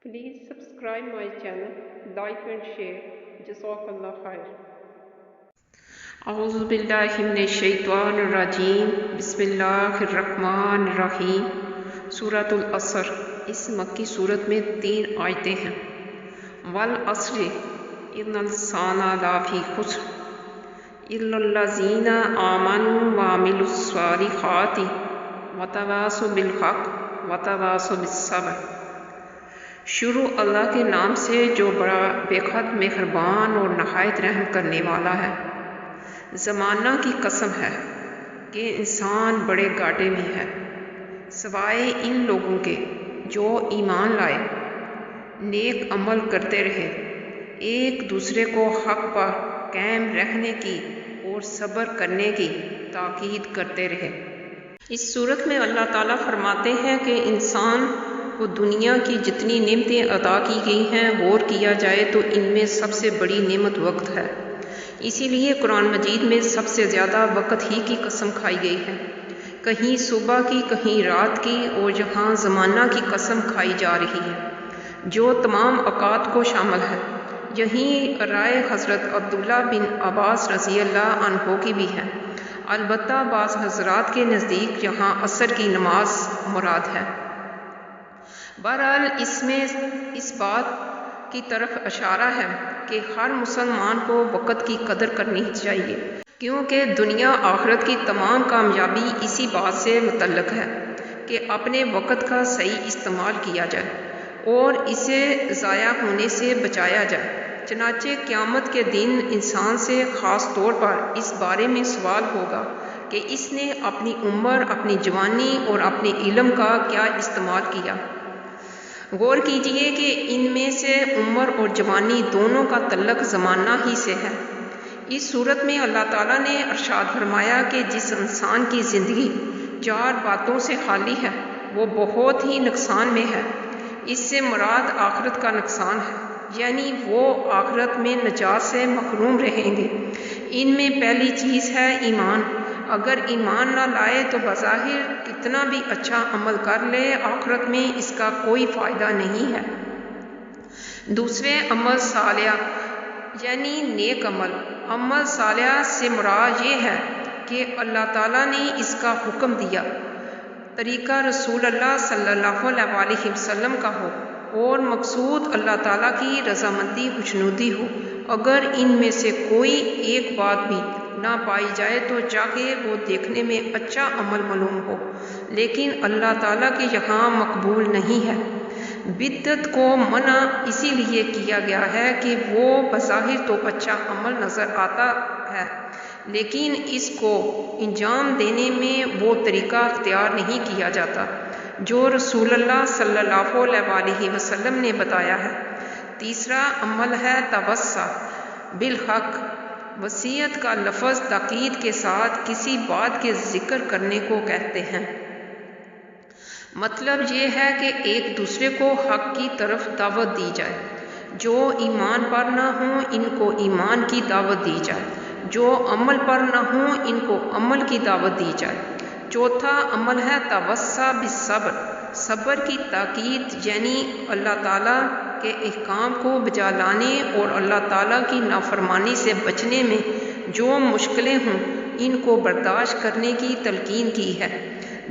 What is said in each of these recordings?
Please subscribe my channel, like and share. Jazakallah khair. اعوذ باللہ من الشیطان الرجیم بسم اللہ الرحمن الرحیم سورۃ العصر۔ اس مکی صورت میں 3 آیتیں ہیں۔ والعصر ان الانسان لفی خسر الا الذین آمنوا وعملوا الصالحات وتواصوا بالحق وتواصوا بالصبر۔ شروع اللہ کے نام سے جو بڑا بے حد مہربان اور نہایت رحم کرنے والا ہے۔ زمانہ کی قسم ہے کہ انسان بڑے گاٹے میں ہے، سوائے ان لوگوں کے جو ایمان لائے، نیک عمل کرتے رہے، ایک دوسرے کو حق پر قائم رکھنے کی اور صبر کرنے کی تاکید کرتے رہے۔ اس صورت میں اللہ تعالیٰ فرماتے ہیں کہ انسان کو دنیا کی جتنی نعمتیں عطا کی گئی ہیں غور کیا جائے تو ان میں سب سے بڑی نعمت وقت ہے۔ اسی لیے قرآن مجید میں سب سے زیادہ وقت ہی کی قسم کھائی گئی ہے، کہیں صبح کی کہیں رات کی، اور جہاں زمانہ کی قسم کھائی جا رہی ہے جو تمام اوقات کو شامل ہے۔ یہیں رائے حضرت عبداللہ بن عباس رضی اللہ عنہ کی بھی ہے، البتہ بعض حضرات کے نزدیک یہاں عصر کی نماز مراد ہے۔ بہرحال اس میں اس بات کی طرف اشارہ ہے کہ ہر مسلمان کو وقت کی قدر کرنی چاہیے، کیونکہ دنیا آخرت کی تمام کامیابی اسی بات سے متعلق ہے کہ اپنے وقت کا صحیح استعمال کیا جائے اور اسے ضائع ہونے سے بچایا جائے۔ چنانچہ قیامت کے دن انسان سے خاص طور پر اس بارے میں سوال ہوگا کہ اس نے اپنی عمر، اپنی جوانی اور اپنے علم کا کیا استعمال کیا۔ غور کیجئے کہ ان میں سے عمر اور جوانی دونوں کا تعلق زمانہ ہی سے ہے۔ اس صورت میں اللہ تعالیٰ نے ارشاد فرمایا کہ جس انسان کی زندگی 4 باتوں سے خالی ہے وہ بہت ہی نقصان میں ہے۔ اس سے مراد آخرت کا نقصان ہے، یعنی وہ آخرت میں نجات سے محروم رہیں گے۔ ان میں پہلی چیز ہے ایمان۔ اگر ایمان نہ لائے تو بظاہر کتنا بھی اچھا عمل کر لے، آخرت میں اس کا کوئی فائدہ نہیں ہے۔ دوسرے عمل صالح، یعنی نیک عمل۔ عمل صالح سے مراد یہ ہے کہ اللہ تعالیٰ نے اس کا حکم دیا، طریقہ رسول اللہ صلی اللہ علیہ وسلم کا ہو اور مقصود اللہ تعالیٰ کی رضامندی خوشنودی ہو۔ اگر ان میں سے کوئی ایک بات بھی نہ پائی جائے تو چاہے وہ دیکھنے میں اچھا عمل معلوم ہو لیکن اللہ تعالیٰ کے یہاں مقبول نہیں ہے۔ بدعت کو منع اسی لیے کیا گیا ہے کہ وہ بظاہر تو اچھا عمل نظر آتا ہے لیکن اس کو انجام دینے میں وہ طریقہ اختیار نہیں کیا جاتا جو رسول اللہ صلی اللہ علیہ وسلم نے بتایا ہے۔ تیسرا عمل ہے توصیہ بالحق۔ وصیت کا لفظ تاکید کے ساتھ کسی بات کے ذکر کرنے کو کہتے ہیں۔ مطلب یہ ہے کہ ایک دوسرے کو حق کی طرف دعوت دی جائے۔ جو ایمان پر نہ ہوں ان کو ایمان کی دعوت دی جائے، جو عمل پر نہ ہوں ان کو عمل کی دعوت دی جائے۔ چوتھا عمل ہے توصیہ بالصبر۔ صبر کی تاکید، یعنی اللہ تعالیٰ کے احکام کو بجا لانے اور اللہ تعالیٰ کی نافرمانی سے بچنے میں جو مشکلیں ہوں ان کو برداشت کرنے کی تلقین کی ہے۔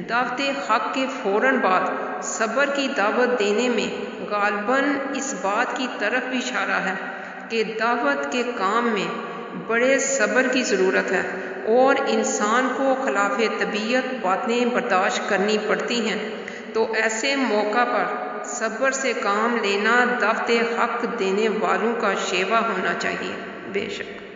دعوت حق کے فوراً بعد صبر کی دعوت دینے میں غالباً اس بات کی طرف بھی اشارہ ہے کہ دعوت کے کام میں بڑے صبر کی ضرورت ہے اور انسان کو خلاف طبیعت باتیں برداشت کرنی پڑتی ہیں، تو ایسے موقع پر صبر سے کام لینا دعوت حق دینے والوں کا شیوا ہونا چاہیے۔ بے شک